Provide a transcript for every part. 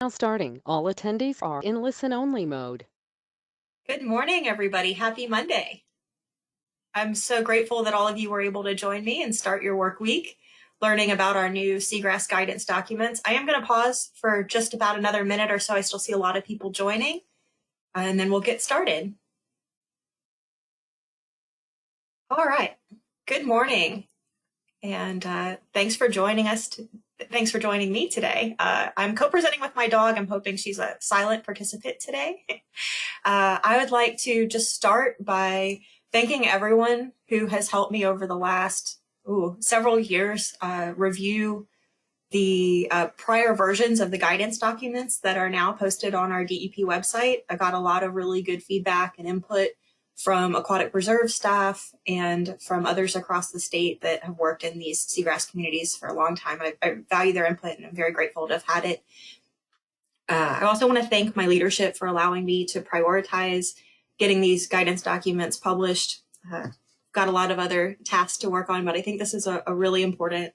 Now starting, all attendees are in listen-only mode. Good morning, everybody. Happy Monday. I'm so grateful that all of you were able to join me and start your work week learning about our new seagrass guidance documents. I am going to pause for just about another minute or so. I still see a lot of people joining, and then we'll get started. All right. Good morning, and thanks for joining us. Thanks for joining me today. I'm co-presenting with my dog. I'm hoping she's a silent participant today. I would like to just start by thanking everyone who has helped me over the last several years review the prior versions of the guidance documents that are now posted on our DEP website. I got a lot of really good feedback and input from aquatic preserve staff and from others across the state that have worked in these seagrass communities for a long time. I value their input and I'm very grateful to have had it. I also want to thank my leadership for allowing me to prioritize getting these guidance documents published. Got a lot of other tasks to work on, but I think this is a really important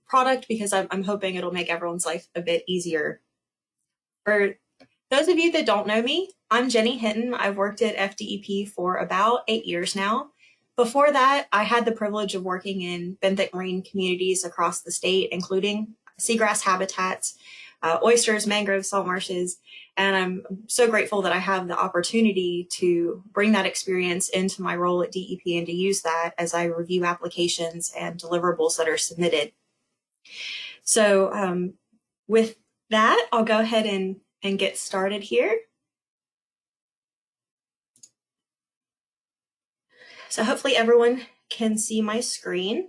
product because I'm hoping it'll make everyone's life a bit easier. For those of you that don't know me, I'm Jenny Hinton. I've worked at FDEP for about 8 years now. Before that, I had the privilege of working in benthic marine communities across the state, including seagrass habitats, oysters, mangroves, salt marshes, and I'm so grateful that I have the opportunity to bring that experience into my role at DEP and to use that as I review applications and deliverables that are submitted. So with that, I'll go ahead and get started here. So hopefully everyone can see my screen.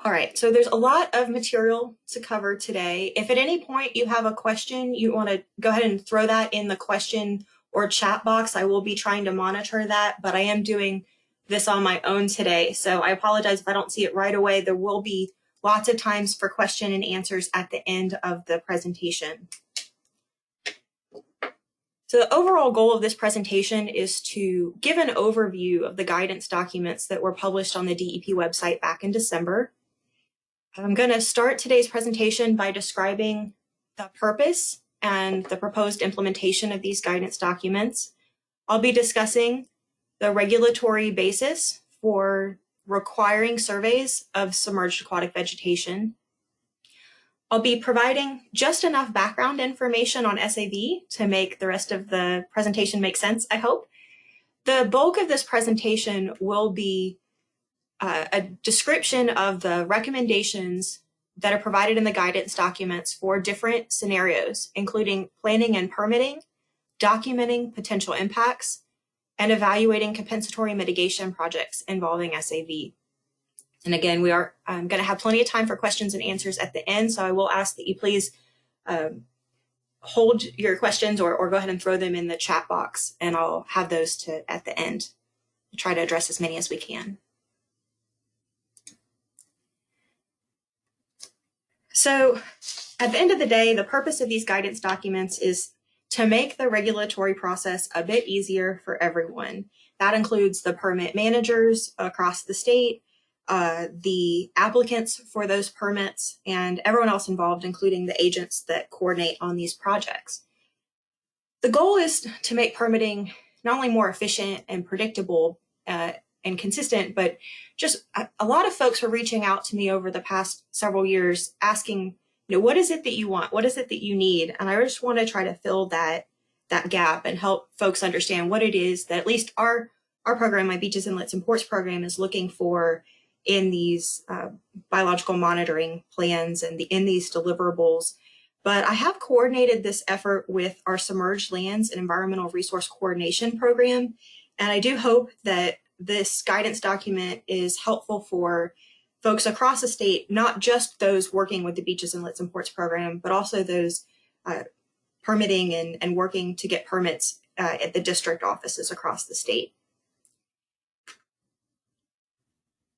All right, so there's a lot of material to cover today. If at any point you have a question, you want to go ahead and throw that in the question or chat box. I will be trying to monitor that, but I am doing this on my own today. So I apologize if I don't see it right away. There will be lots of times for question and answers at the end of the presentation. So the overall goal of this presentation is to give an overview of the guidance documents that were published on the DEP website back in December. I'm going to start today's presentation by describing the purpose and the proposed implementation of these guidance documents. I'll be discussing the regulatory basis for requiring surveys of submerged aquatic vegetation. I'll be providing just enough background information on SAV to make the rest of the presentation make sense, I hope. The bulk of this presentation will be a description of the recommendations that are provided in the guidance documents for different scenarios, including planning and permitting, documenting potential impacts, and evaluating compensatory mitigation projects involving SAV. And again, we are going to have plenty of time for questions and answers at the end, so I will ask that you please hold your questions or go ahead and throw them in the chat box, and I'll have those at the end to try to address as many as we can. So at the end of the day, the purpose of these guidance documents is to make the regulatory process a bit easier for everyone. That includes the permit managers across the state, the applicants for those permits, and everyone else involved, including the agents that coordinate on these projects. The goal is to make permitting not only more efficient and predictable and consistent, but just a lot of folks are reaching out to me over the past several years asking, what is it that you want? What is it that you need? And I just want to try to fill that gap and help folks understand what it is that at least our program, my Beaches, Inlets, and Ports program, is looking for in these biological monitoring plans and in these deliverables. But I have coordinated this effort with our Submerged Lands and Environmental Resource Coordination program. And I do hope that this guidance document is helpful for folks across the state, not just those working with the Beaches, Inlets, and Ports program, but also those permitting and working to get permits at the district offices across the state.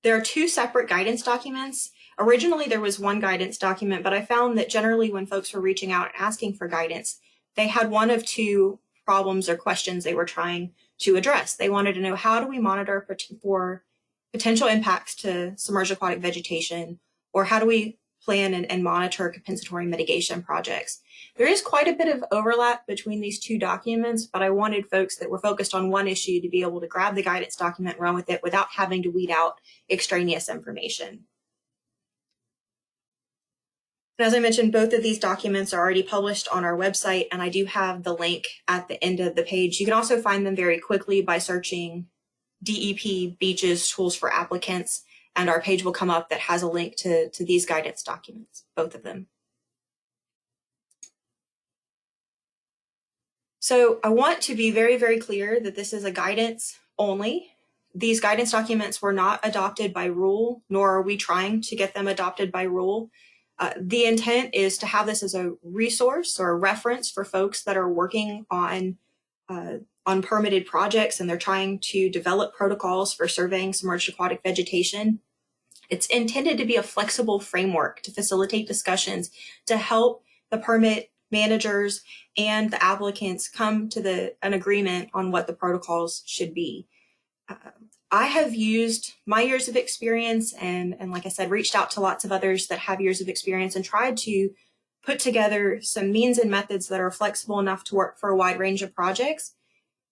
There are two separate guidance documents. Originally, there was one guidance document, but I found that generally when folks were reaching out and asking for guidance, they had one of two problems or questions they were trying to address. They wanted to know, how do we monitor for potential impacts to submerged aquatic vegetation, or how do we plan and monitor compensatory mitigation projects? There is quite a bit of overlap between these two documents, but I wanted folks that were focused on one issue to be able to grab the guidance document and run with it without having to weed out extraneous information. And as I mentioned, both of these documents are already published on our website, and I do have the link at the end of the page. You can also find them very quickly by searching DEP Beaches Tools for Applicants, and our page will come up that has a link to these guidance documents, both of them. So I want to be very, very clear that this is a guidance only. These guidance documents were not adopted by rule, nor are we trying to get them adopted by rule. The intent is to have this as a resource or a reference for folks that are working on permitted projects and they're trying to develop protocols for surveying submerged aquatic vegetation. It's intended to be a flexible framework to facilitate discussions to help the permit managers and the applicants come to an agreement on what the protocols should be. I have used my years of experience and like I said, reached out to lots of others that have years of experience and tried to put together some means and methods that are flexible enough to work for a wide range of projects.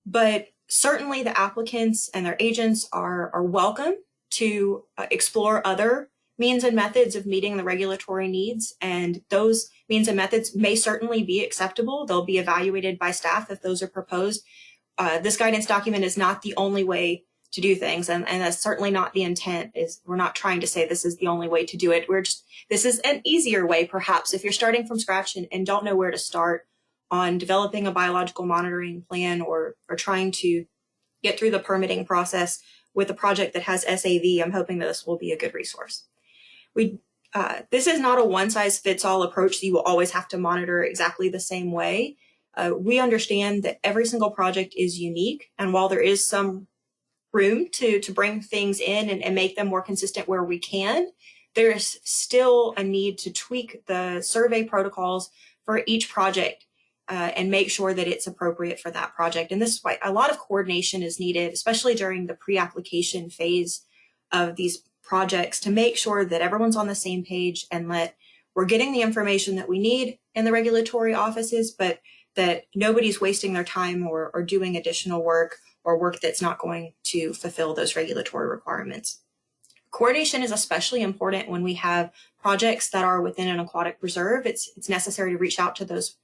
But certainly the applicants and their agents are welcome to explore other means and methods of meeting the regulatory needs. And those means and methods may certainly be acceptable. They'll be evaluated by staff if those are proposed. This guidance document is not the only way to do things, and that's certainly not the intent. We're not trying to say this is the only way to do it. This is an easier way, perhaps, if you're starting from scratch and don't know where to start on developing a biological monitoring plan or trying to get through the permitting process with a project that has SAV. I'm hoping that this will be a good resource. This is not a one-size-fits-all approach that you will always have to monitor exactly the same way. We understand that every single project is unique, and while there is some room to bring things in and make them more consistent where we can, there is still a need to tweak the survey protocols for each project and make sure that it's appropriate for that project. And this is why a lot of coordination is needed, especially during the pre-application phase of these projects, to make sure that everyone's on the same page and that we're getting the information that we need in the regulatory offices, but that nobody's wasting their time or doing additional work or work that's not going to fulfill those regulatory requirements. Coordination is especially important when we have projects that are within an aquatic preserve. It's necessary to reach out to those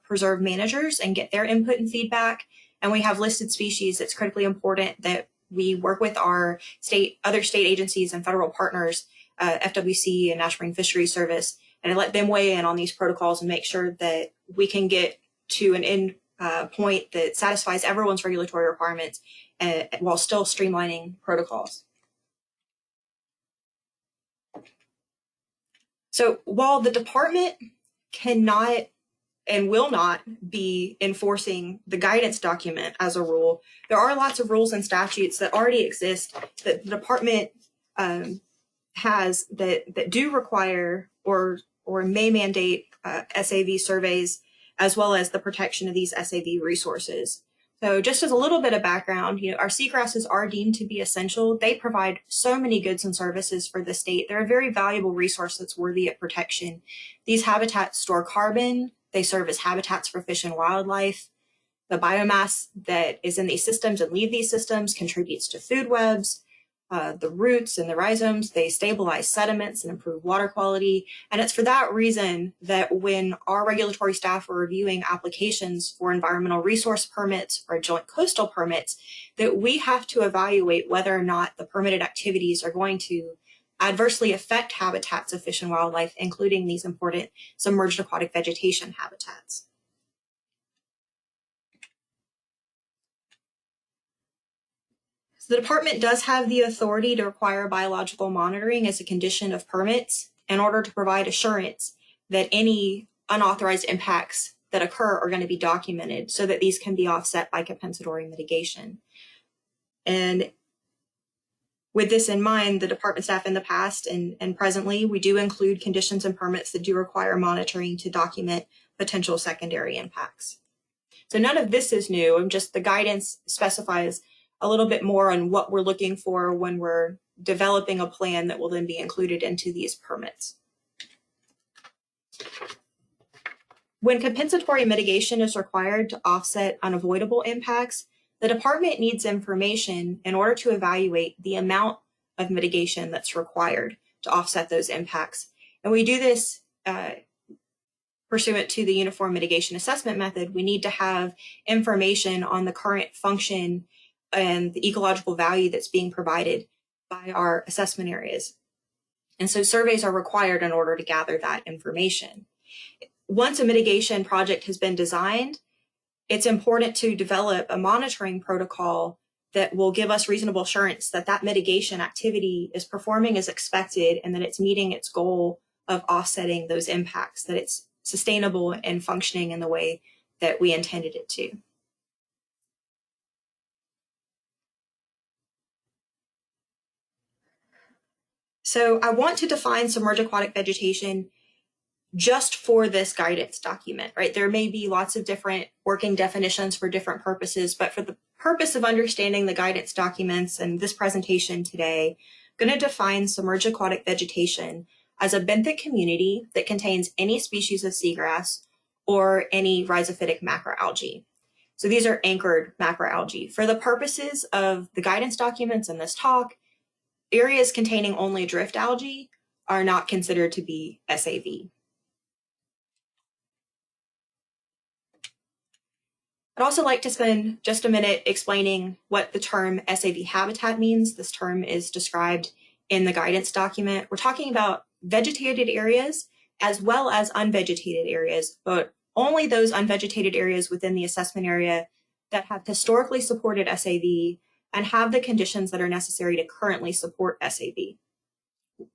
preserve managers and get their input and feedback. And we have listed species. It's critically important that we work with our other state agencies and federal partners, FWC and National Marine Fisheries Service, and let them weigh in on these protocols and make sure that we can get to an end point that satisfies everyone's regulatory requirements while still streamlining protocols. So while the department cannot and will not be enforcing the guidance document as a rule, there are lots of rules and statutes that already exist that the department has that do require or may mandate SAV surveys, as well as the protection of these SAV resources. So just as a little bit of background, our seagrasses are deemed to be essential. They provide so many goods and services for the state. They're a very valuable resource that's worthy of protection. These habitats store carbon. They serve as habitats for fish and wildlife. The biomass that is in these systems and leave these systems contributes to food webs. The roots and the rhizomes, they stabilize sediments and improve water quality. And it's for that reason that when our regulatory staff are reviewing applications for environmental resource permits or joint coastal permits, that we have to evaluate whether or not the permitted activities are going to adversely affect habitats of fish and wildlife, including these important submerged aquatic vegetation habitats. So the department does have the authority to require biological monitoring as a condition of permits in order to provide assurance that any unauthorized impacts that occur are going to be documented so that these can be offset by compensatory mitigation. And with this in mind, the department staff in the past and presently, we do include conditions and permits that do require monitoring to document potential secondary impacts. So none of this is new, and just the guidance specifies a little bit more on what we're looking for when we're developing a plan that will then be included into these permits. When compensatory mitigation is required to offset unavoidable impacts, the department needs information in order to evaluate the amount of mitigation that's required to offset those impacts. And we do this pursuant to the Uniform Mitigation Assessment Method. We need to have information on the current function and the ecological value that's being provided by our assessment areas. And so surveys are required in order to gather that information. Once a mitigation project has been designed, it's important to develop a monitoring protocol that will give us reasonable assurance that that mitigation activity is performing as expected and that it's meeting its goal of offsetting those impacts, that it's sustainable and functioning in the way that we intended it to. So I want to define submerged aquatic vegetation just for this guidance document, right? There may be lots of different working definitions for different purposes, but for the purpose of understanding the guidance documents and this presentation today, I'm going to define submerged aquatic vegetation as a benthic community that contains any species of seagrass or any rhizophytic macroalgae. So these are anchored macroalgae. For the purposes of the guidance documents and this talk, areas containing only drift algae are not considered to be SAV. I'd also like to spend just a minute explaining what the term SAV habitat means. This term is described in the guidance document. We're talking about vegetated areas as well as unvegetated areas, but only those unvegetated areas within the assessment area that have historically supported SAV and have the conditions that are necessary to currently support SAV.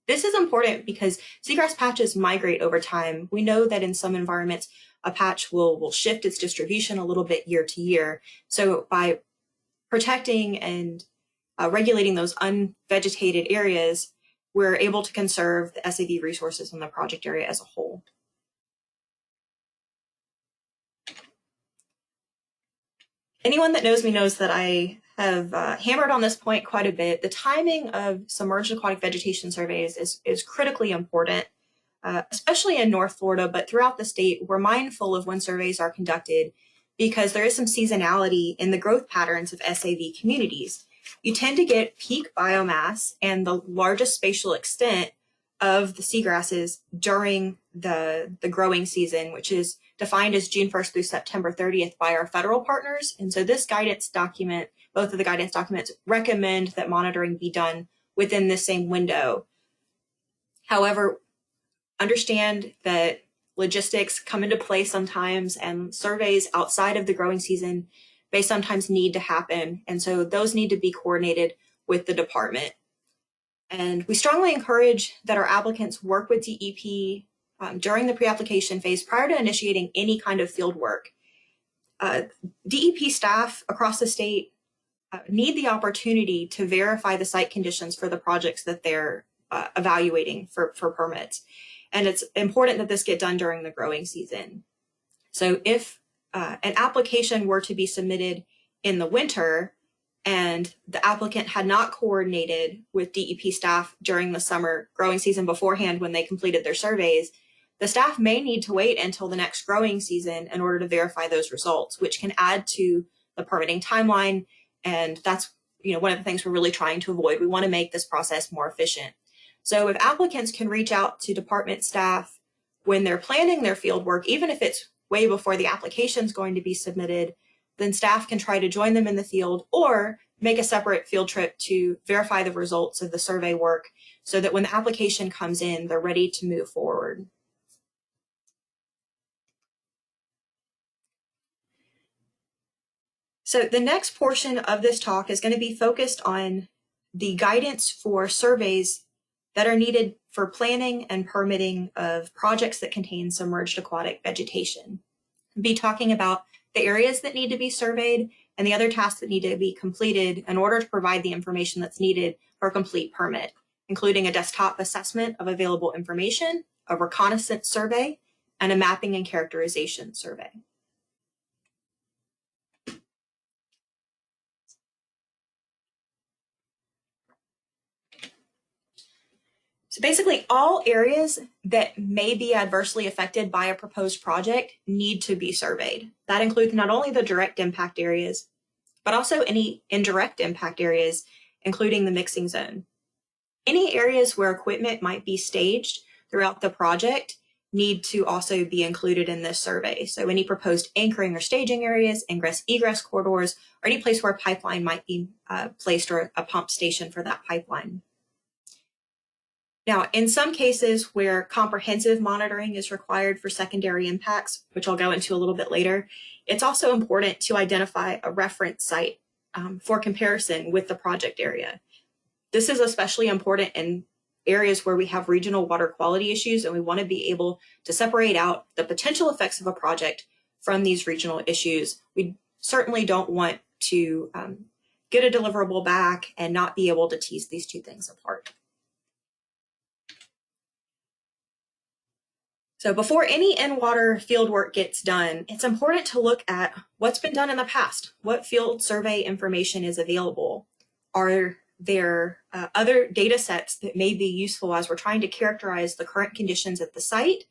This is important because seagrass patches migrate over time. We know that in some environments, a patch will shift its distribution a little bit year to year. So by protecting and regulating those unvegetated areas, we're able to conserve the SAV resources in the project area as a whole. Anyone that knows me knows that I have hammered on this point quite a bit. The timing of submerged aquatic vegetation surveys is critically important, especially in North Florida, but throughout the state. We're mindful of when surveys are conducted because there is some seasonality in the growth patterns of SAV communities. You tend to get peak biomass and the largest spatial extent of the seagrasses during the growing season, which is defined as June 1st through September 30th by our federal partners. And so this guidance document, both of the guidance documents, recommend that monitoring be done within this same window. However, understand that logistics come into play sometimes, and surveys outside of the growing season may sometimes need to happen. And so those need to be coordinated with the department. And we strongly encourage that our applicants work with DEP during the pre-application phase prior to initiating any kind of field work. DEP staff across the state need the opportunity to verify the site conditions for the projects that they're evaluating for permits. And it's important that this get done during the growing season. So if an application were to be submitted in the winter and the applicant had not coordinated with DEP staff during the summer growing season beforehand when they completed their surveys, the staff may need to wait until the next growing season in order to verify those results, which can add to the permitting timeline. And that's one of the things we're really trying to avoid. We want to make this process more efficient. So if applicants can reach out to department staff when they're planning their field work, even if it's way before the application is going to be submitted, then staff can try to join them in the field or make a separate field trip to verify the results of the survey work so that when the application comes in, they're ready to move forward. So the next portion of this talk is going to be focused on the guidance for surveys that are needed for planning and permitting of projects that contain submerged aquatic vegetation. I'll be talking about the areas that need to be surveyed and the other tasks that need to be completed in order to provide the information that's needed for a complete permit, including a desktop assessment of available information, a reconnaissance survey, and a mapping and characterization survey. So basically, all areas that may be adversely affected by a proposed project need to be surveyed. That includes not only the direct impact areas, but also any indirect impact areas, including the mixing zone. Any areas where equipment might be staged throughout the project need to also be included in this survey. So any proposed anchoring or staging areas, ingress-egress corridors, or any place where a pipeline might be placed or a pump station for that pipeline. Now, in some cases where comprehensive monitoring is required for secondary impacts, which I'll go into a little bit later, it's also important to identify a reference site for comparison with the project area. This is especially important in areas where we have regional water quality issues, and we want to be able to separate out the potential effects of a project from these regional issues. We certainly don't want to get a deliverable back and not be able to tease these two things apart. So before any in-water field work gets done, it's important to look at what's been done in the past. What field survey information is available? Are there other data sets that may be useful as we're trying to characterize the current conditions at the site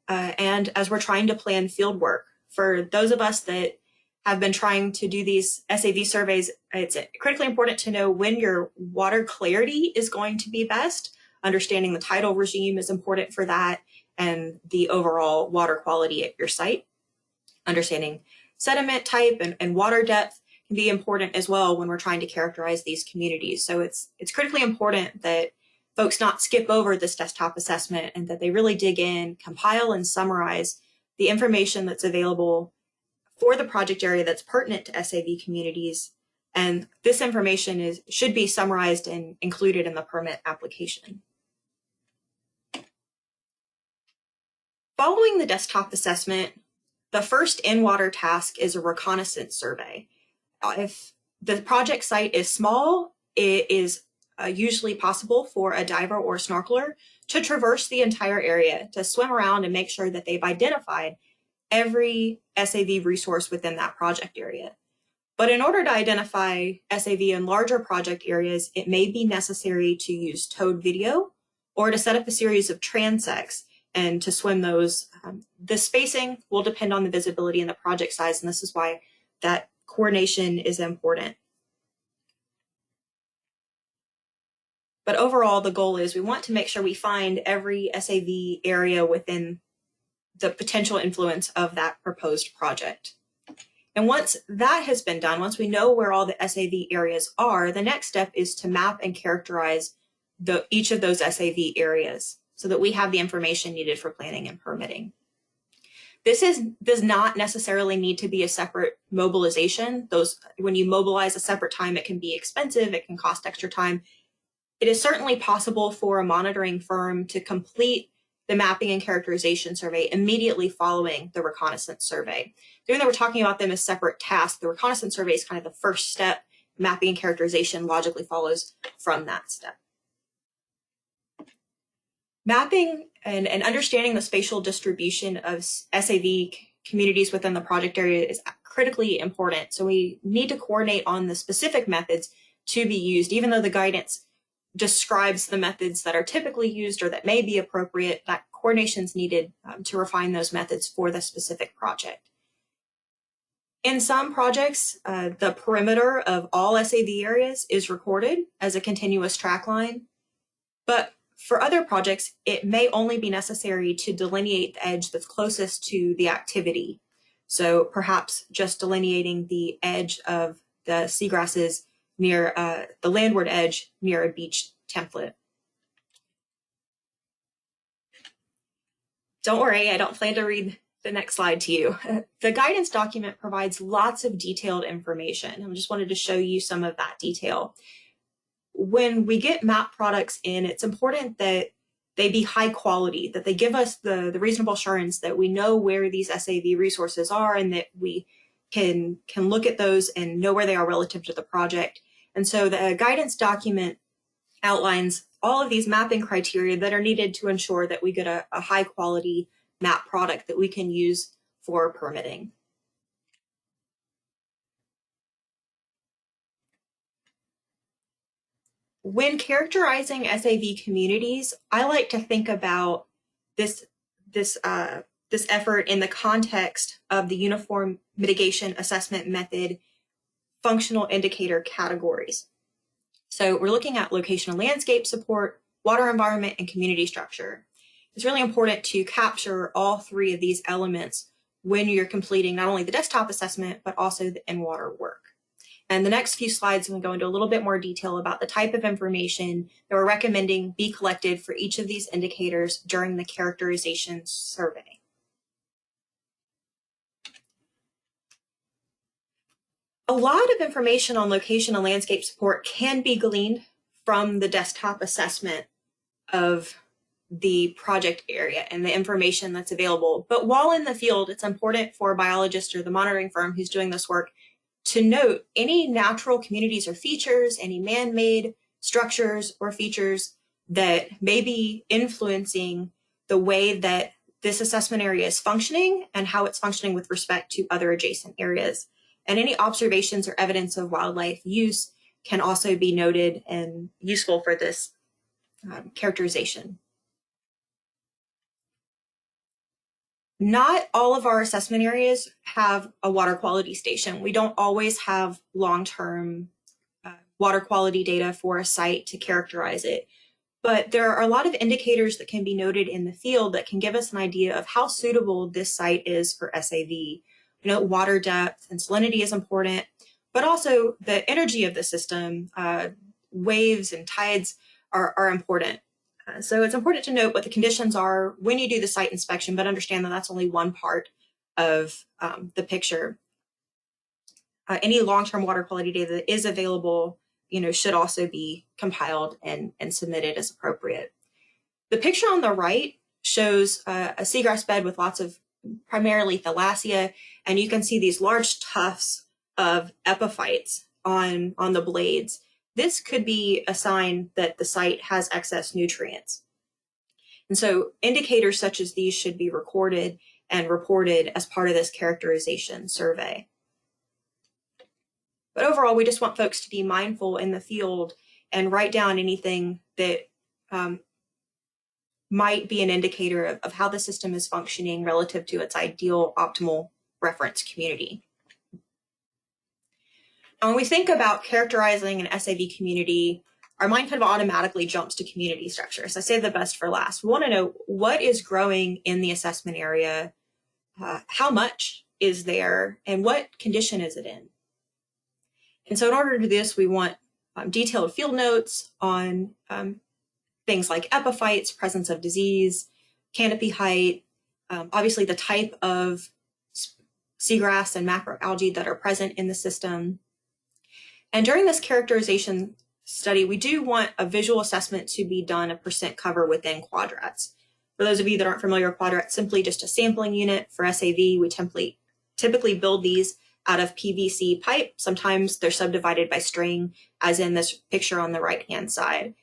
and as we're trying to plan field work? For those of us that have been trying to do these SAV surveys, it's critically important to know when your water clarity is going to be best. Understanding the tidal regime is important for that, and the overall water quality at your site. Understanding sediment type and water depth can be important as well when we're trying to characterize these communities. So it's critically important that folks not skip over this desktop assessment and that they really dig in, compile and summarize the information that's available for the project area that's pertinent to SAV communities. And this information should be summarized and included in the permit application. Following the desktop assessment, the first in-water task is a reconnaissance survey. If the project site is small, it is usually possible for a diver or snorkeler to traverse the entire area, to swim around and make sure that they've identified every SAV resource within that project area. But in order to identify SAV in larger project areas, it may be necessary to use towed video or to set up a series of transects and to swim those. The spacing will depend on the visibility and the project size, and this is why that coordination is important. But overall, the goal is we want to make sure we find every SAV area within the potential influence of that proposed project. And once that has been done, once we know where all the SAV areas are, the next step is to map and characterize each of those SAV areas, so that we have the information needed for planning and permitting. This does not necessarily need to be a separate mobilization. When you mobilize a separate time, it can be expensive, it can cost extra time. It is certainly possible for a monitoring firm to complete the mapping and characterization survey immediately following the reconnaissance survey. Even though we're talking about them as separate tasks, the reconnaissance survey is kind of the first step. Mapping and characterization logically follows from that step. Mapping and understanding the spatial distribution of SAV communities within the project area is critically important. So we need to coordinate on the specific methods to be used, even though the guidance describes the methods that are typically used or that may be appropriate. That coordination is needed to refine those methods for the specific project. In some projects, the perimeter of all SAV areas is recorded as a continuous track line, but for other projects, it may only be necessary to delineate the edge that's closest to the activity. So perhaps just delineating the edge of the seagrasses near the landward edge near a beach template. Don't worry, I don't plan to read the next slide to you. The guidance document provides lots of detailed information. I just wanted to show you some of that detail. When we get map products in, it's important that they be high quality, that they give us the reasonable assurance that we know where these SAV resources are and that we can look at those and know where they are relative to the project. And so the guidance document outlines all of these mapping criteria that are needed to ensure that we get a high quality map product that we can use for permitting. When characterizing SAV communities, I like to think about this effort in the context of the Uniform Mitigation Assessment Method functional indicator categories. So we're looking at location and landscape support, water environment, and community structure. It's really important to capture all three of these elements when you're completing not only the desktop assessment, but also the in-water work. And the next few slides, I'm going to go into a little bit more detail about the type of information that we're recommending be collected for each of these indicators during the characterization survey. A lot of information on location and landscape support can be gleaned from the desktop assessment of the project area and the information that's available. But while in the field, it's important for a biologist or the monitoring firm who's doing this work to note any natural communities or features, any man-made structures or features that may be influencing the way that this assessment area is functioning and how it's functioning with respect to other adjacent areas. And any observations or evidence of wildlife use can also be noted and useful for this characterization. Not all of our assessment areas have a water quality station. We don't always have long-term water quality data for a site to characterize it, but there are a lot of indicators that can be noted in the field that can give us an idea of how suitable this site is for SAV. Water depth and salinity is important, but also the energy of the system, waves and tides are important. So it's important to note what the conditions are when you do the site inspection, but understand that that's only one part of the picture. Any long-term water quality data that is available, should also be compiled and submitted as appropriate. The picture on the right shows a seagrass bed with lots of primarily thalassia, and you can see these large tufts of epiphytes on the blades. This could be a sign that the site has excess nutrients. And so indicators such as these should be recorded and reported as part of this characterization survey. But overall, we just want folks to be mindful in the field and write down anything that might be an indicator of how the system is functioning relative to its ideal optimal reference community. And when we think about characterizing an SAV community, our mind kind of automatically jumps to community structure. So I save the best for last. We want to know what is growing in the assessment area, how much is there, and what condition is it in. And so in order to do this, we want detailed field notes on things like epiphytes, presence of disease, canopy height, obviously the type of seagrass and macroalgae that are present in the system. And during this characterization study, we do want a visual assessment to be done of percent cover within quadrats. For those of you that aren't familiar with quadrats, simply just a sampling unit. For SAV, we typically build these out of PVC pipe. Sometimes they're subdivided by string, as in this picture on the right-hand side.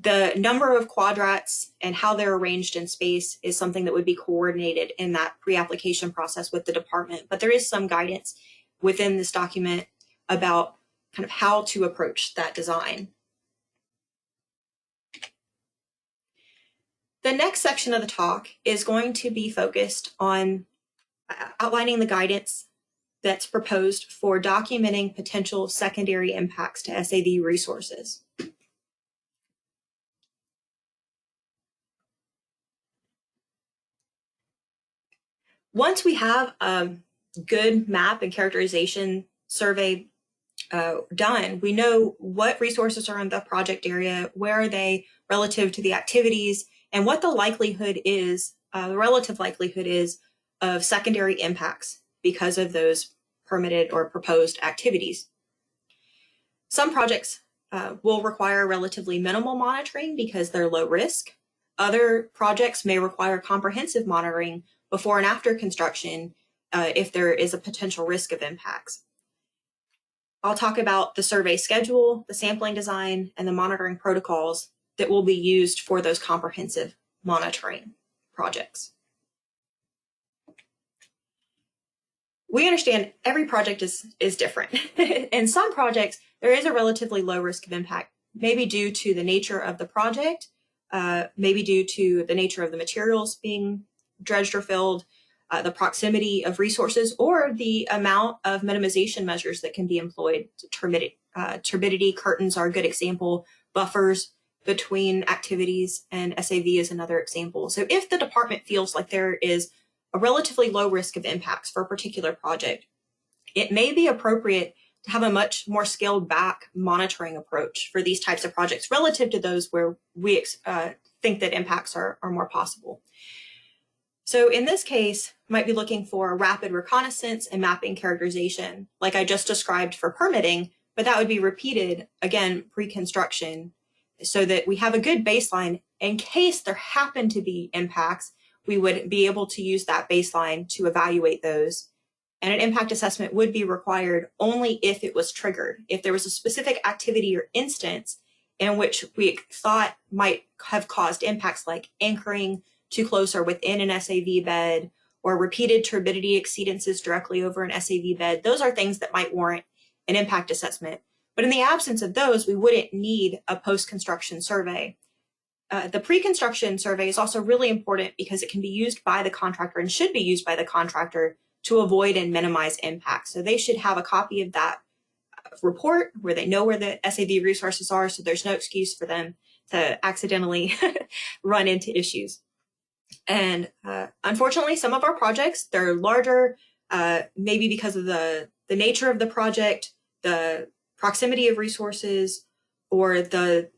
The number of quadrats and how they're arranged in space is something that would be coordinated in that pre-application process with the department, but there is some guidance within this document about kind of how to approach that design. The next section of the talk is going to be focused on outlining the guidance that's proposed for documenting potential secondary impacts to SAV resources. Once we have a good map and characterization survey done, we know what resources are in the project area, where are they relative to the activities, and what the likelihood is, the relative likelihood is of secondary impacts because of those permitted or proposed activities. Some projects will require relatively minimal monitoring because they're low risk. Other projects may require comprehensive monitoring before and after construction if there is a potential risk of impacts. I'll talk about the survey schedule, the sampling design, and the monitoring protocols that will be used for those comprehensive monitoring projects. We understand every project is different. In some projects, there is a relatively low risk of impact maybe due to the nature of the project, maybe due to the nature of the materials being dredged or filled, the proximity of resources, or the amount of minimization measures that can be employed. Turbidity curtains are a good example. Buffers between activities and SAV is another example. So if the department feels like there is a relatively low risk of impacts for a particular project, it may be appropriate to have a much more scaled back monitoring approach for these types of projects relative to those where we think that impacts are more possible. So in this case, might be looking for rapid reconnaissance and mapping characterization, like I just described for permitting, but that would be repeated again pre-construction, so that we have a good baseline in case there happen to be impacts. We would be able to use that baseline to evaluate those. And an impact assessment would be required only if it was triggered. If there was a specific activity or instance in which we thought might have caused impacts like anchoring too close or within an SAV bed, or repeated turbidity exceedances directly over an SAV bed, those are things that might warrant an impact assessment. But in the absence of those, we wouldn't need a post-construction survey. The pre-construction survey is also really important because it can be used by the contractor and should be used by the contractor to avoid and minimize impacts. So they should have a copy of that report where they know where the SAV resources are, so there's no excuse for them to accidentally run into issues. And unfortunately, some of our projects, they're larger, maybe because of the nature of the project, the proximity of resources, or the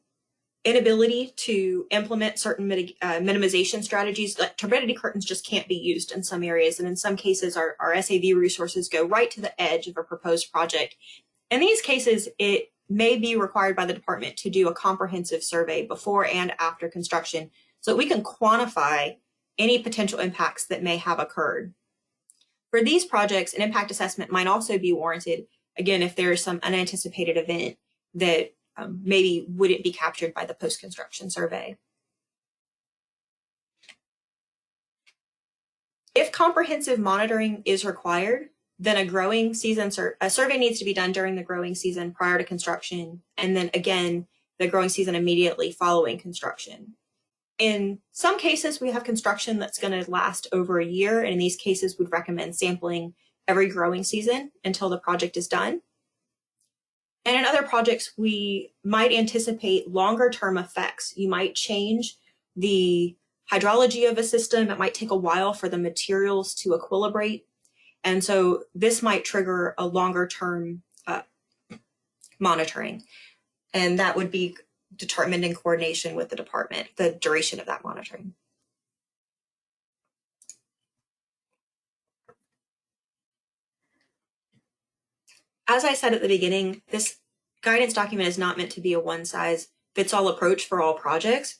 inability to implement certain minimization strategies. Like turbidity curtains just can't be used in some areas. And in some cases, our SAV resources go right to the edge of a proposed project. In these cases, it may be required by the department to do a comprehensive survey before and after construction so that we can quantify any potential impacts that may have occurred. For these projects, an impact assessment might also be warranted, again, if there is some unanticipated event that maybe wouldn't be captured by the post-construction survey. If comprehensive monitoring is required, then a survey needs to be done during the growing season prior to construction, and then again, the growing season immediately following construction. In some cases, we have construction that's going to last over a year, and in these cases, we'd recommend sampling every growing season until the project is done. And in other projects, we might anticipate longer-term effects. You might change the hydrology of a system. It might take a while for the materials to equilibrate. And so this might trigger a longer-term monitoring. And that would be determined in coordination with the department, the duration of that monitoring. As I said at the beginning, this guidance document is not meant to be a one-size-fits-all approach for all projects,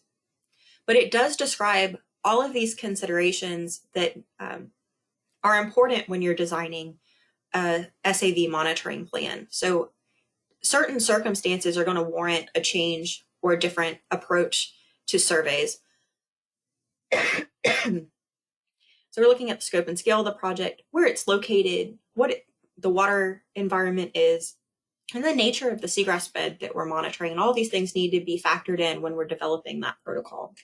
but it does describe all of these considerations that are important when you're designing a SAV monitoring plan. So certain circumstances are going to warrant a change or a different approach to surveys. So we're looking at the scope and scale of the project, where it's located, the water environment is, and the nature of the seagrass bed that we're monitoring. And all these things need to be factored in when we're developing that protocol.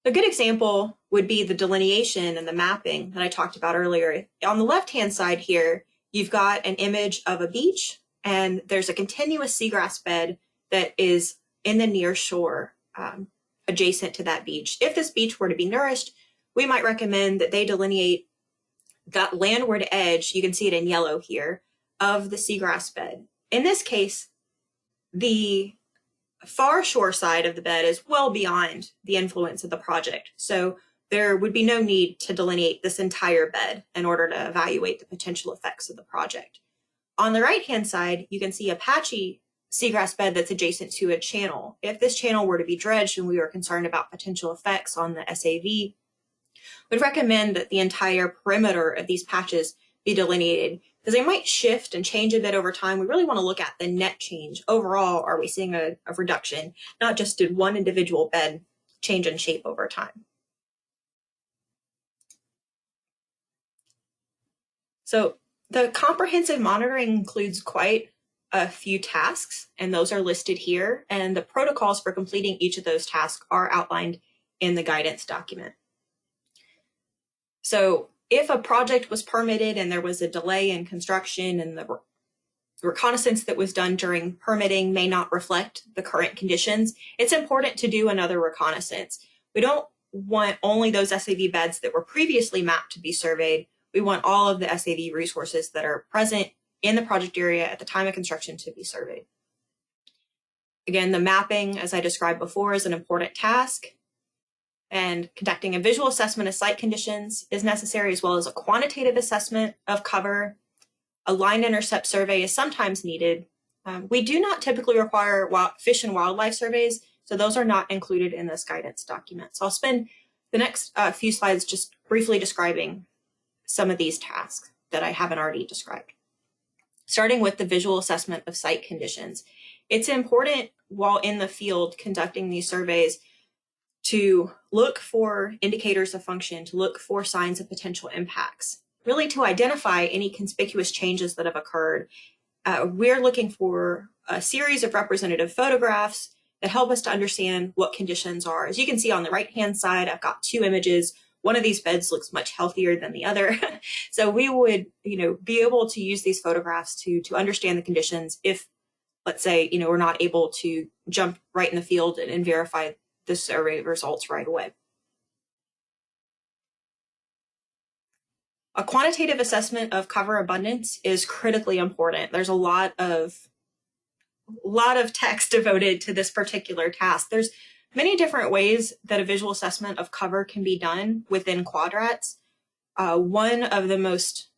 A good example would be the delineation and the mapping that I talked about earlier. On the left-hand side here, you've got an image of a beach, and there's a continuous seagrass bed that is in the near shore adjacent to that beach. If this beach were to be nourished, we might recommend that they delineate that landward edge, you can see it in yellow here, of the seagrass bed. In this case, the far shore side of the bed is well beyond the influence of the project. So there would be no need to delineate this entire bed in order to evaluate the potential effects of the project. On the right-hand side, you can see a patchy seagrass bed that's adjacent to a channel. If this channel were to be dredged and we were concerned about potential effects on the SAV, we'd recommend that the entire perimeter of these patches be delineated because they might shift and change a bit over time. We really want to look at the net change. Overall, are we seeing a reduction? Not just did one individual bed change in shape over time. So the comprehensive monitoring includes quite a few tasks, and those are listed here, and the protocols for completing each of those tasks are outlined in the guidance document. So if a project was permitted and there was a delay in construction and the reconnaissance that was done during permitting may not reflect the current conditions, it's important to do another reconnaissance. We don't want only those SAV beds that were previously mapped to be surveyed. We want all of the SAV resources that are present in the project area at the time of construction to be surveyed. Again, the mapping, as I described before, is an important task, and conducting a visual assessment of site conditions is necessary, as well as a quantitative assessment of cover. A line intercept survey is sometimes needed. We do not typically require fish and wildlife surveys, so those are not included in this guidance document. So I'll spend the next few slides just briefly describing some of these tasks that I haven't already described. Starting with the visual assessment of site conditions. It's important while in the field conducting these surveys to look for indicators of function, to look for signs of potential impacts, really to identify any conspicuous changes that have occurred. We're looking for a series of representative photographs that help us to understand what conditions are. As you can see on the right-hand side, I've got two images. One of these beds looks much healthier than the other. So we would, be able to use these photographs to understand the conditions if, let's say, we're not able to jump right in the field and verify the survey results right away. A quantitative assessment of cover abundance is critically important. There's a lot of text devoted to this particular task. There's many different ways that a visual assessment of cover can be done within quadrats. One of the most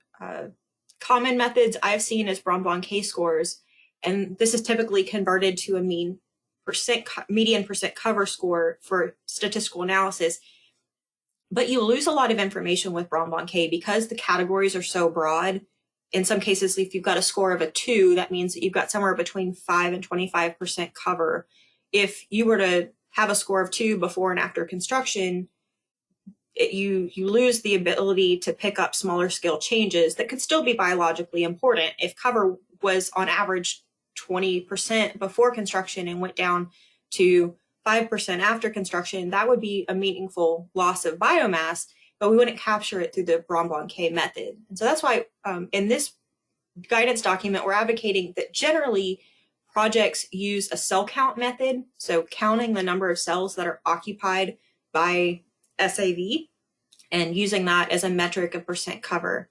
common methods I've seen is Brombaugh scores, and this is typically converted to a median percent cover score for statistical analysis. But you lose a lot of information with Brombaugh because the categories are so broad. In some cases, if you've got a score of a 2, that means that you've got somewhere between 5 and 25% cover. If you were to have a score of 2 before and after construction, you lose the ability to pick up smaller scale changes that could still be biologically important. If cover was on average 20% before construction and went down to 5% after construction, that would be a meaningful loss of biomass, but we wouldn't capture it through the Brombaugh method. And so that's why in this guidance document, we're advocating that generally projects use a cell count method, so counting the number of cells that are occupied by SAV and using that as a metric of percent cover.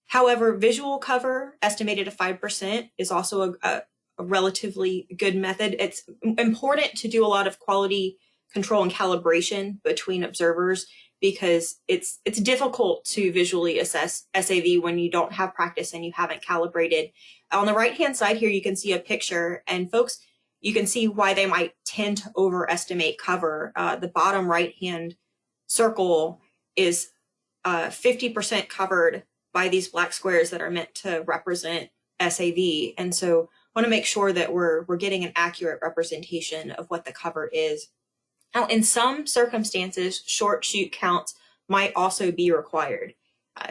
However, visual cover estimated at 5% is also a relatively good method. It's important to do a lot of quality control and calibration between observers because it's difficult to visually assess SAV when you don't have practice and you haven't calibrated. On the right-hand side here, you can see a picture, and folks, you can see why they might tend to overestimate cover. The bottom right-hand circle is 50% covered by these black squares that are meant to represent SAV. And so I want to make sure that we're getting an accurate representation of what the cover is. Now, in some circumstances, short shoot counts might also be required.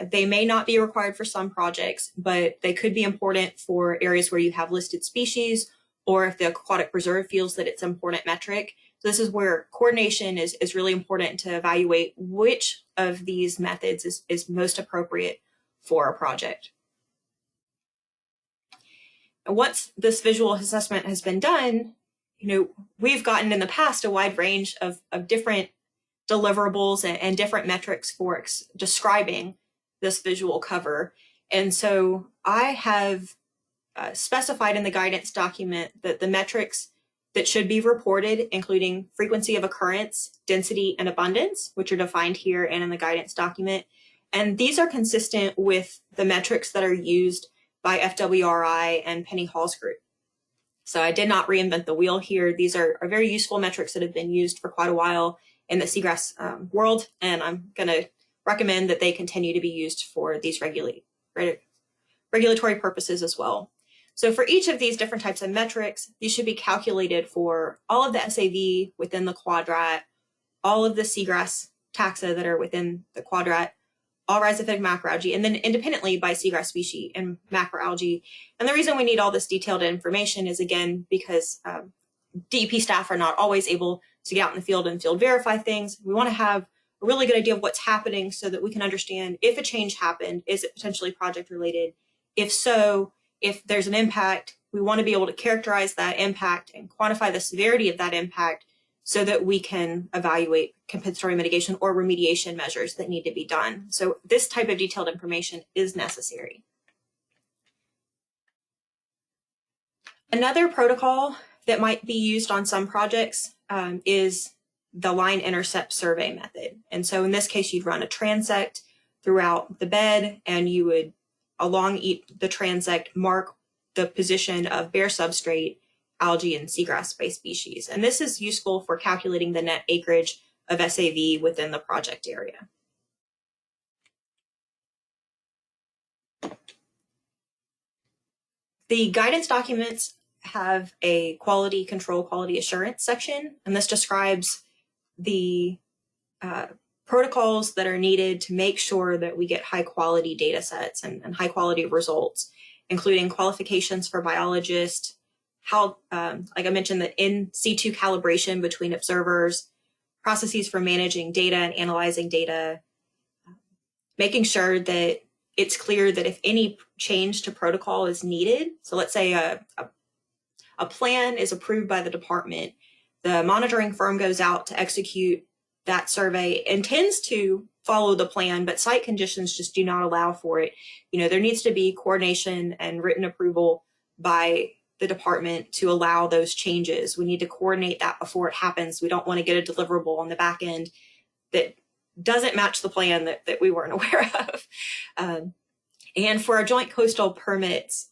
They may not be required for some projects, but they could be important for areas where you have listed species or if the aquatic preserve feels that it's an important metric. So this is where coordination is really important to evaluate which of these methods is most appropriate for a project. And once this visual assessment has been done, we've gotten in the past a wide range of different deliverables and different metrics for describing this visual cover. And so I have specified in the guidance document that the metrics that should be reported, including frequency of occurrence, density, and abundance, which are defined here and in the guidance document. And these are consistent with the metrics that are used by FWRI and Penny Hall's group. So I did not reinvent the wheel here. These are very useful metrics that have been used for quite a while in the seagrass world, and I'm going to recommend that they continue to be used for these regulatory purposes as well. So for each of these different types of metrics, these should be calculated for all of the SAV within the quadrat, all of the seagrass taxa that are within the quadrat, all rhizophytic macroalgae, and then independently by seagrass species and macroalgae. And the reason we need all this detailed information is, again, because DEP staff are not always able to get out in the field and field verify things. We want to have a really good idea of what's happening so that we can understand if a change happened, is it potentially project related? If so, if there's an impact, we want to be able to characterize that impact and quantify the severity of that impact so that we can evaluate compensatory mitigation or remediation measures that need to be done. So this type of detailed information is necessary. Another protocol that might be used on some projects is the line intercept survey method. And so in this case, you'd run a transect throughout the bed, and you would, along the transect, mark the position of bare substrate, algae, and seagrass-based species. And this is useful for calculating the net acreage of SAV within the project area. The guidance documents have a quality control, quality assurance section, and this describes the protocols that are needed to make sure that we get high quality data sets and high quality results, including qualifications for biologists, how, like I mentioned, the in situ calibration between observers, processes for managing data and analyzing data, making sure that it's clear that if any change to protocol is needed, so let's say a plan is approved by the department, the monitoring firm goes out to execute that survey, intends to follow the plan, but site conditions just do not allow for it. You know, there needs to be coordination and written approval by the department to allow those changes. We need to coordinate that before it happens. We don't want to get a deliverable on the back end that doesn't match the plan that we weren't aware of. And for our joint coastal permits,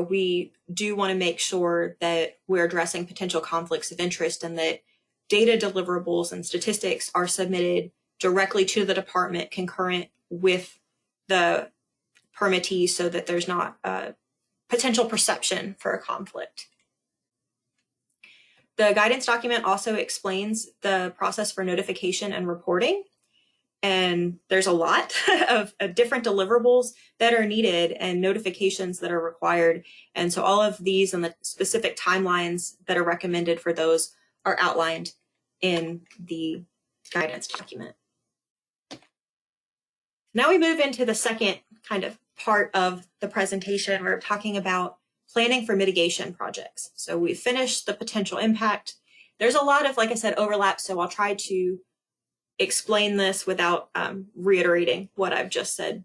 we do want to make sure that we're addressing potential conflicts of interest and that data deliverables and statistics are submitted directly to the department concurrent with the permittee so that there's not a potential perception for a conflict. The guidance document also explains the process for notification and reporting. And there's a lot of different deliverables that are needed and notifications that are required. And so all of these and the specific timelines that are recommended for those are outlined in the guidance document. Now we move into the second kind of part of the presentation. We're talking about planning for mitigation projects. So we finished the potential impact. There's a lot of, like I said, overlap, so I'll try to explain this without reiterating what I've just said.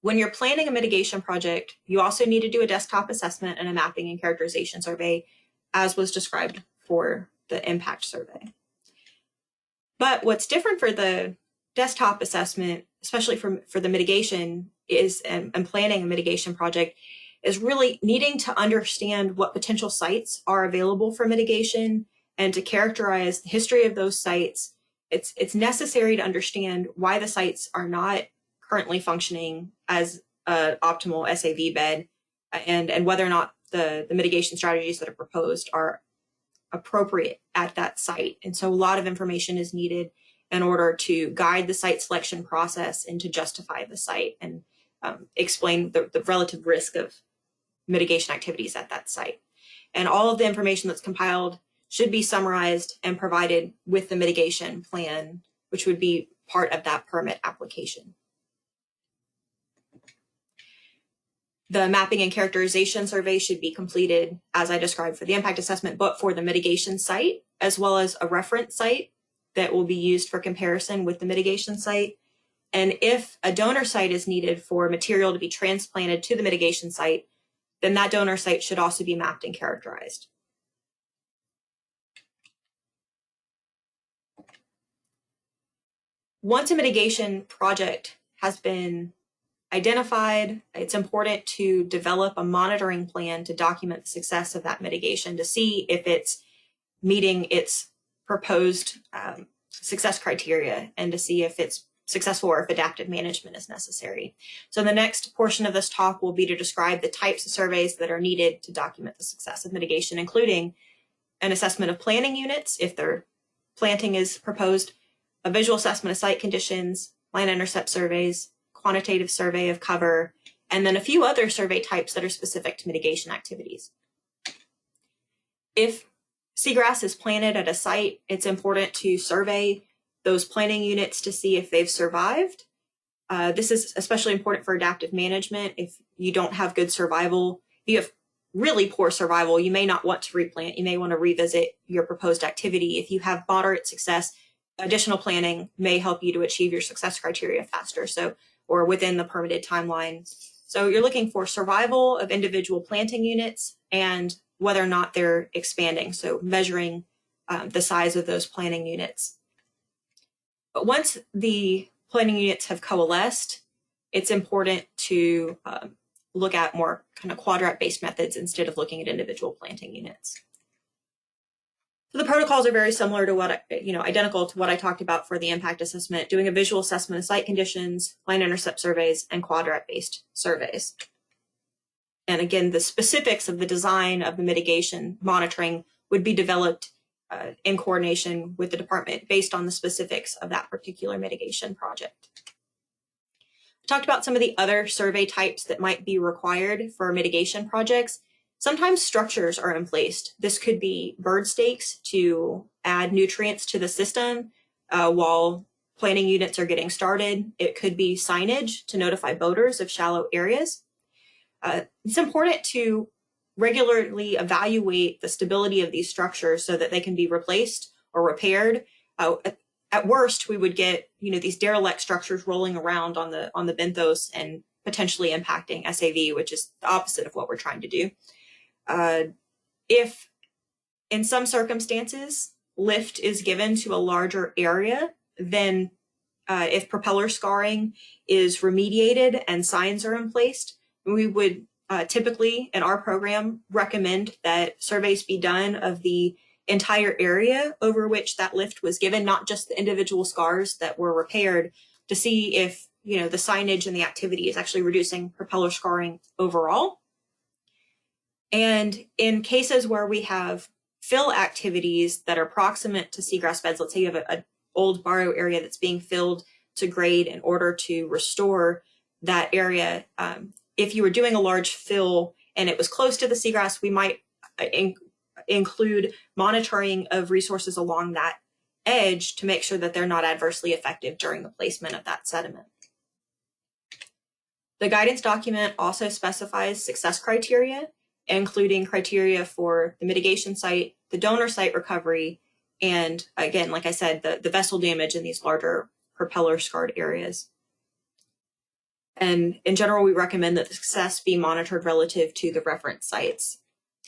When you're planning a mitigation project, you also need to do a desktop assessment and a mapping and characterization survey, as was described for the impact survey. But what's different for the desktop assessment, especially for the mitigation is and planning a mitigation project, is really needing to understand what potential sites are available for mitigation and to characterize the history of those sites. It's necessary to understand why the sites are not currently functioning as an optimal SAV bed and whether or not the mitigation strategies that are proposed are appropriate at that site. And so a lot of information is needed in order to guide the site selection process and to justify the site and explain the relative risk of mitigation activities at that site. And all of the information that's compiled should be summarized and provided with the mitigation plan, which would be part of that permit application. The mapping and characterization survey should be completed, as I described for the impact assessment, but for the mitigation site, as well as a reference site that will be used for comparison with the mitigation site. And if a donor site is needed for material to be transplanted to the mitigation site, then that donor site should also be mapped and characterized. Once a mitigation project has been identified, it's important to develop a monitoring plan to document the success of that mitigation to see if it's meeting its proposed success criteria and to see if it's successful or if adaptive management is necessary. So the next portion of this talk will be to describe the types of surveys that are needed to document the success of mitigation, including an assessment of planting units if their planting is proposed, a visual assessment of site conditions, line intercept surveys, quantitative survey of cover, and then a few other survey types that are specific to mitigation activities. If seagrass is planted at a site, it's important to survey those planting units to see if they've survived. This is especially important for adaptive management. If you don't have good survival, if you have really poor survival, you may not want to replant. You may want to revisit your proposed activity. If you have moderate success, additional planning may help you to achieve your success criteria faster, or within the permitted timeline. So you're looking for survival of individual planting units and whether or not they're expanding, so measuring the size of those planting units. But once the planting units have coalesced, it's important to look at more kind of quadrat-based methods instead of looking at individual planting units. So the protocols are very similar to identical to what I talked about for the impact assessment, doing a visual assessment of site conditions, line intercept surveys, and quadrat-based surveys. And again, the specifics of the design of the mitigation monitoring would be developed in coordination with the department based on the specifics of that particular mitigation project. I talked about some of the other survey types that might be required for mitigation projects. Sometimes structures are in place. This could be bird stakes to add nutrients to the system while planting units are getting started. It could be signage to notify boaters of shallow areas. It's important to regularly evaluate the stability of these structures so that they can be replaced or repaired. At worst, we would get these derelict structures rolling around on the benthos and potentially impacting SAV, which is the opposite of what we're trying to do. If in some circumstances lift is given to a larger area, then if propeller scarring is remediated and signs are in place, we would typically in our program recommend that surveys be done of the entire area over which that lift was given, not just the individual scars that were repaired, to see if the signage and the activity is actually reducing propeller scarring overall. And in cases where we have fill activities that are proximate to seagrass beds, let's say you have an old barrow area that's being filled to grade in order to restore that area. If you were doing a large fill and it was close to the seagrass, we might include monitoring of resources along that edge to make sure that they're not adversely affected during the placement of that sediment. The guidance document also specifies success criteria, including criteria for the mitigation site, the donor site recovery, and again, like I said, the vessel damage in these larger propeller scarred areas. And in general, we recommend that the success be monitored relative to the reference sites.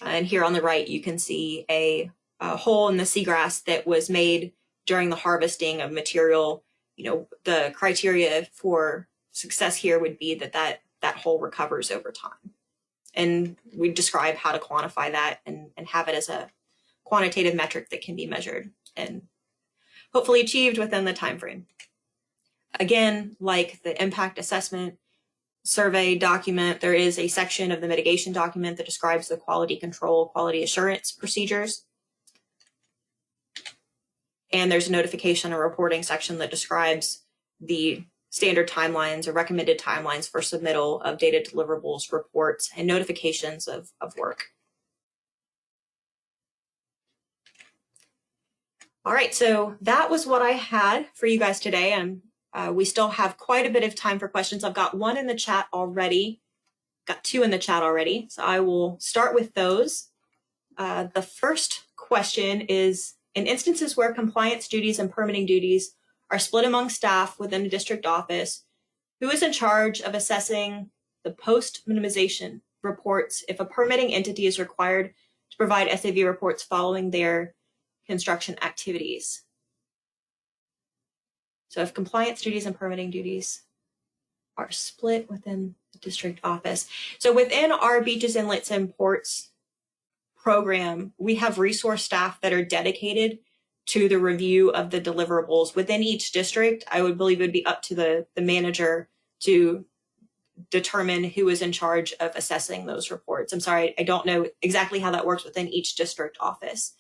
And here on the right, you can see a hole in the seagrass that was made during the harvesting of material. The criteria for success here would be that hole recovers over time. And we describe how to quantify that and have it as a quantitative metric that can be measured and hopefully achieved within the time frame. Again, like the impact assessment survey document, there is a section of the mitigation document that describes the quality control, quality assurance procedures. And there's a notification or reporting section that describes the standard timelines or recommended timelines for submittal of data deliverables, reports, and notifications of work. All right, so that was what I had for you guys today. And we still have quite a bit of time for questions. I've got one in the chat already, got two in the chat already. So I will start with those. The first question is, in instances where compliance duties and permitting duties are split among staff within a district office, who is in charge of assessing the post-minimization reports if a permitting entity is required to provide SAV reports following their construction activities? So if compliance duties and permitting duties are split within the district office. So within our beaches, inlets, and ports program, we have resource staff that are dedicated to the review of the deliverables within each district. I would believe it would be up to the manager to determine who is in charge of assessing those reports. I'm sorry, I don't know exactly how that works within each district office.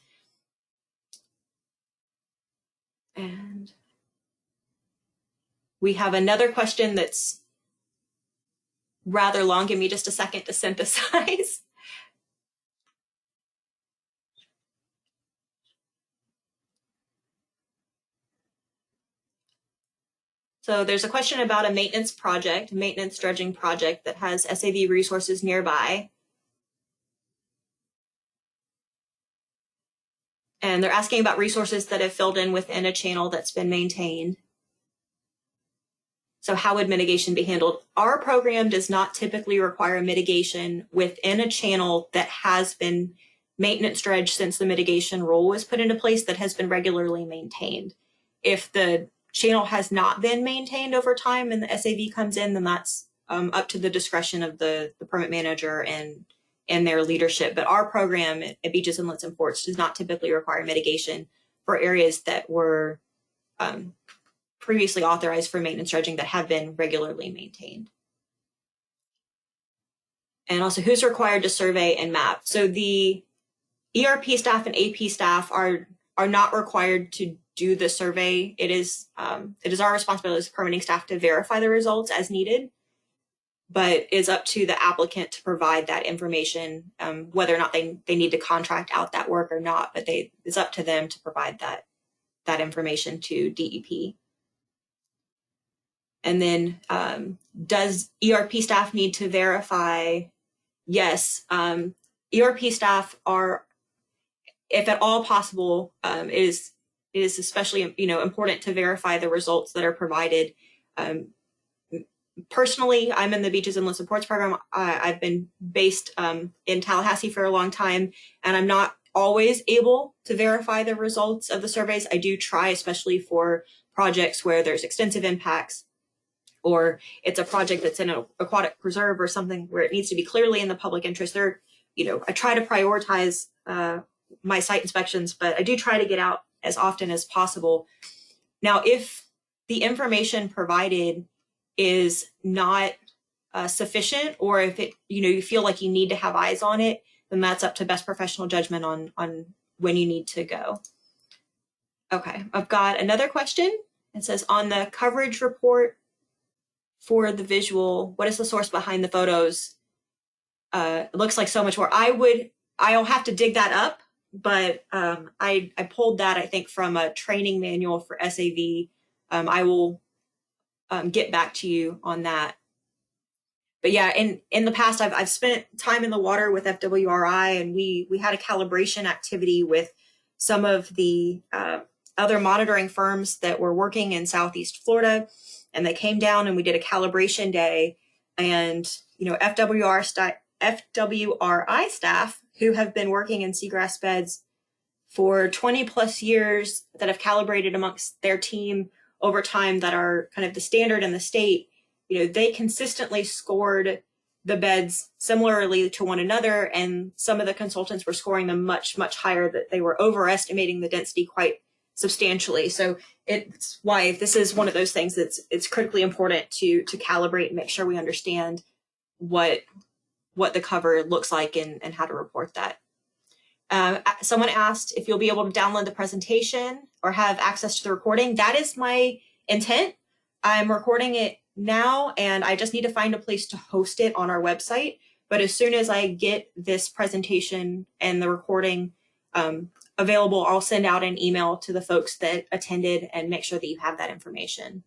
And we have another question that's rather long. Give me just a second to synthesize. So there's a question about a maintenance dredging project that has SAV resources nearby. And they're asking about resources that have filled in within a channel that's been maintained. So how would mitigation be handled? Our program does not typically require mitigation within a channel that has been maintenance dredged since the mitigation rule was put into place, that has been regularly maintained. If the channel has not been maintained over time and the SAV comes in, then that's up to the discretion of the permit manager and their leadership. But our program at Beaches, Inlets, and Ports does not typically require mitigation for areas that were previously authorized for maintenance dredging that have been regularly maintained. And also, who's required to survey and map? So the ERP staff and AP staff are not required to do the survey. It is our responsibility as permitting staff to verify the results as needed, but it's up to the applicant to provide that information, whether or not they need to contract out that work or not, but it's up to them to provide that information to DEP. And then does ERP staff need to verify? Yes, ERP staff are, if at all possible, it is especially important to verify the results that are provided. Personally, I'm in the Beaches, Inlets, and Ports program. I've been based in Tallahassee for a long time, and I'm not always able to verify the results of the surveys. I do try, especially for projects where there's extensive impacts, or it's a project that's in an aquatic preserve or something where it needs to be clearly in the public interest. I try to prioritize my site inspections, but I do try to get out as often as possible. Now, if the information provided is not sufficient, or if you feel like you need to have eyes on it, then that's up to best professional judgment on when you need to go. Okay, I've got another question. It says, on the coverage report for the visual, what is the source behind the photos? It looks like so much more. I'll have to dig that up, but I pulled that, I think, from a training manual for SAV. I will get back to you on that. But yeah, in the past, I've spent time in the water with FWRI, and we had a calibration activity with some of the other monitoring firms that were working in Southeast Florida, and they came down and we did a calibration day. And FWRI staff who have been working in seagrass beds for 20 plus years, that have calibrated amongst their team over time, that are kind of the standard in the state, they consistently scored the beds similarly to one another, and some of the consultants were scoring them much, much higher, that they were overestimating the density quite substantially. So it's why this is one of those things that's it's critically important to calibrate and make sure we understand what the cover looks like and how to report that. Someone asked if you'll be able to download the presentation or have access to the recording. That is my intent. I'm recording it now, and I just need to find a place to host it on our website. But as soon as I get this presentation and the recording available, I'll send out an email to the folks that attended and make sure that you have that information.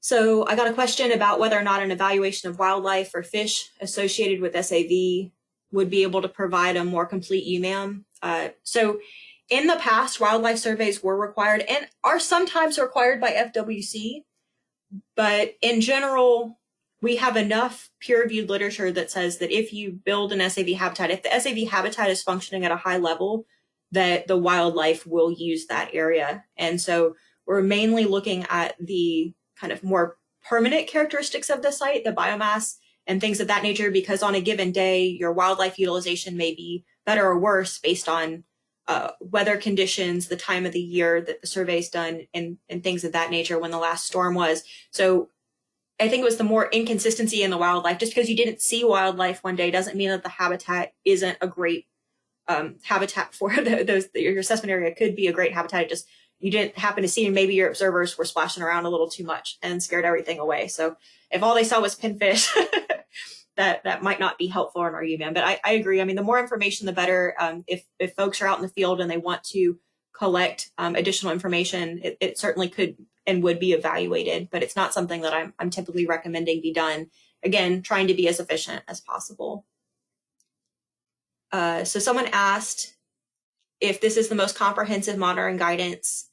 So I got a question about whether or not an evaluation of wildlife or fish associated with SAV would be able to provide a more complete UMAM. So in the past, wildlife surveys were required and are sometimes required by FWC, but in general, we have enough peer-reviewed literature that says that if you build an SAV habitat, if the SAV habitat is functioning at a high level, that the wildlife will use that area. And so we're mainly looking at the kind of more permanent characteristics of the site, the biomass and things of that nature, because on a given day, your wildlife utilization may be better or worse based on weather conditions, the time of the year that the survey's done, and things of that nature, when the last storm was. So I think it was the more inconsistency in the wildlife. Just because you didn't see wildlife one day doesn't mean that the habitat isn't a great habitat for your assessment area. Could be a great habitat. Just you didn't happen to see, and maybe your observers were splashing around a little too much and scared everything away. So if all they saw was pinfish, that might not be helpful in our UVM. But I agree. I mean, the more information, the better. If folks are out in the field and they want to collect additional information, it certainly could and would be evaluated, but it's not something that I'm typically recommending be done. Again, trying to be as efficient as possible. So someone asked if this is the most comprehensive monitoring guidance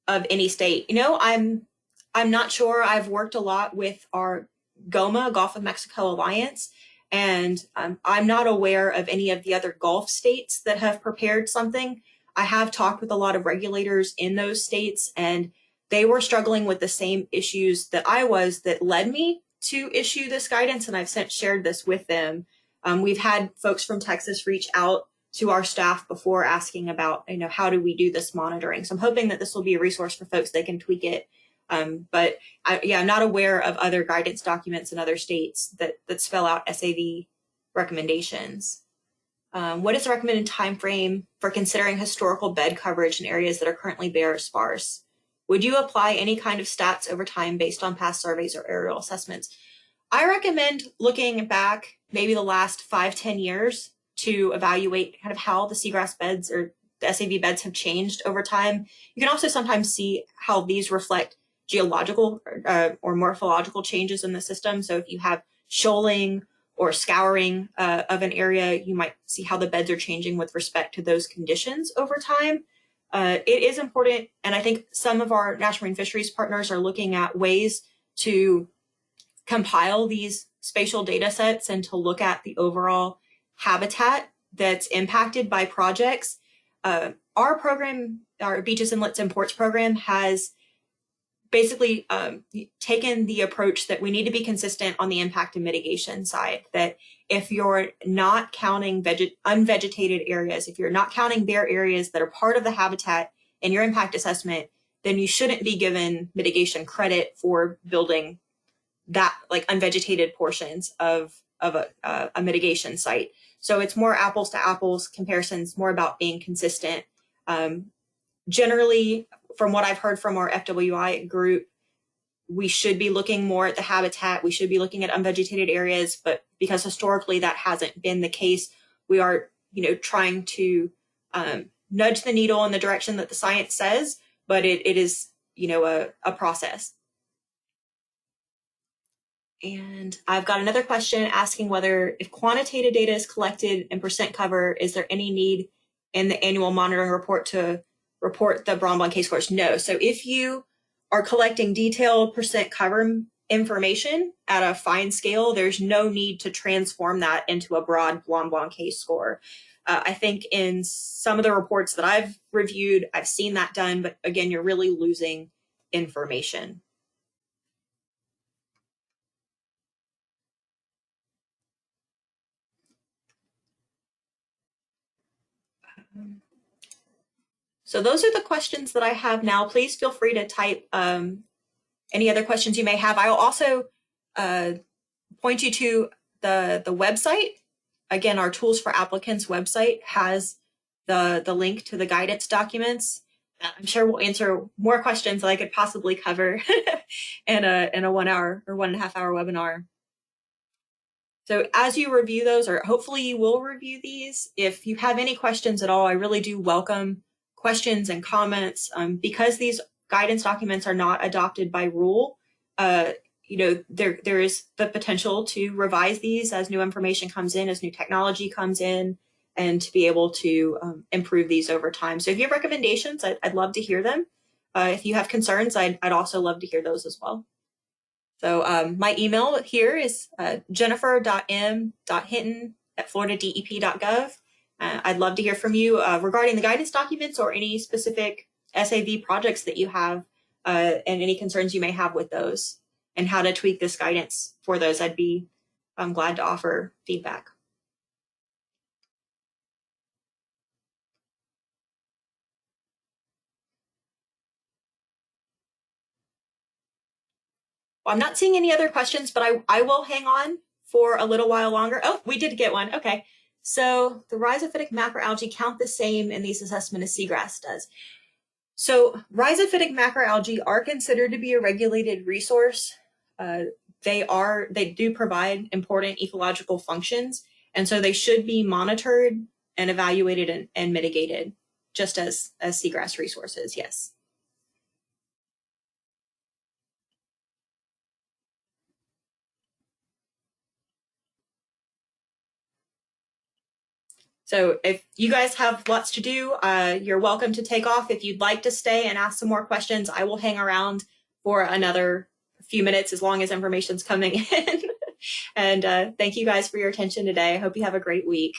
of any state. I'm not sure. I've worked a lot with our GOMA, Gulf of Mexico Alliance, and I'm not aware of any of the other Gulf states that have prepared something. I have talked with a lot of regulators in those states, and they were struggling with the same issues that I was that led me to issue this guidance, and I've since shared this with them. We've had folks from Texas reach out to our staff before asking about, how do we do this monitoring? So I'm hoping that this will be a resource for folks. They can tweak it. But I'm not aware of other guidance documents in other states that spell out SAV recommendations. What is the recommended time frame for considering historical bed coverage in areas that are currently bare or sparse? Would you apply any kind of stats over time based on past surveys or aerial assessments? I recommend looking back maybe the last 5-10 years to evaluate kind of how the seagrass beds or the SAV beds have changed over time. You can also sometimes see how these reflect geological or morphological changes in the system. So if you have shoaling or scouring of an area, you might see how the beds are changing with respect to those conditions over time. It is important, and I think some of our National Marine Fisheries partners are looking at ways to compile these spatial data sets and to look at the overall habitat that's impacted by projects. Our program, our Beaches, Inlets, and Ports program, has basically taken the approach that we need to be consistent on the impact and mitigation side, that if you're not counting unvegetated areas, if you're not counting bare areas that are part of the habitat in your impact assessment, then you shouldn't be given mitigation credit for building that, like, unvegetated portions of a mitigation site. So it's more apples to apples comparisons, more about being consistent. Generally, from what I've heard from our FWI group, we should be looking more at the habitat. We should be looking at unvegetated areas, but because historically that hasn't been the case, we are, trying to nudge the needle in the direction that the science says, but it is, a process. And I've got another question asking whether, if quantitative data is collected and percent cover, is there any need in the annual monitoring report to report the Bronbon K-scores? No. So if you are collecting detailed percent cover information at a fine scale, there's no need to transform that into a broad Bronbon K-score. I think in some of the reports that I've reviewed, I've seen that done, but again, you're really losing information. So those are the questions that I have now. Please feel free to type any other questions you may have. I will also point you to the website. Again, our Tools for Applicants website has the link to the guidance documents. I'm sure we'll answer more questions that I could possibly cover in a 1 hour or 1.5 hour webinar. So as you review those, or hopefully you will review these, if you have any questions at all, I really do welcome questions and comments. Because these guidance documents are not adopted by rule, there is the potential to revise these as new information comes in, as new technology comes in, and to be able to improve these over time. So if you have recommendations, I'd love to hear them. If you have concerns, I'd also love to hear those as well. So my email here is jennifer.m.hinton@floridadep.gov. I'd love to hear from you regarding the guidance documents or any specific SAV projects that you have and any concerns you may have with those and how to tweak this guidance for those. I'd be glad to offer feedback. Well, I'm not seeing any other questions, but I will hang on for a little while longer. Oh, we did get one. Okay. So the rhizophytic macroalgae count the same in these assessments as seagrass does. So rhizophytic macroalgae are considered to be a regulated resource. they do provide important ecological functions. And so they should be monitored and evaluated and mitigated just as seagrass resources. Yes. So if you guys have lots to do, you're welcome to take off. If you'd like to stay and ask some more questions, I will hang around for another few minutes as long as information's coming in. And thank you guys for your attention today. I hope you have a great week.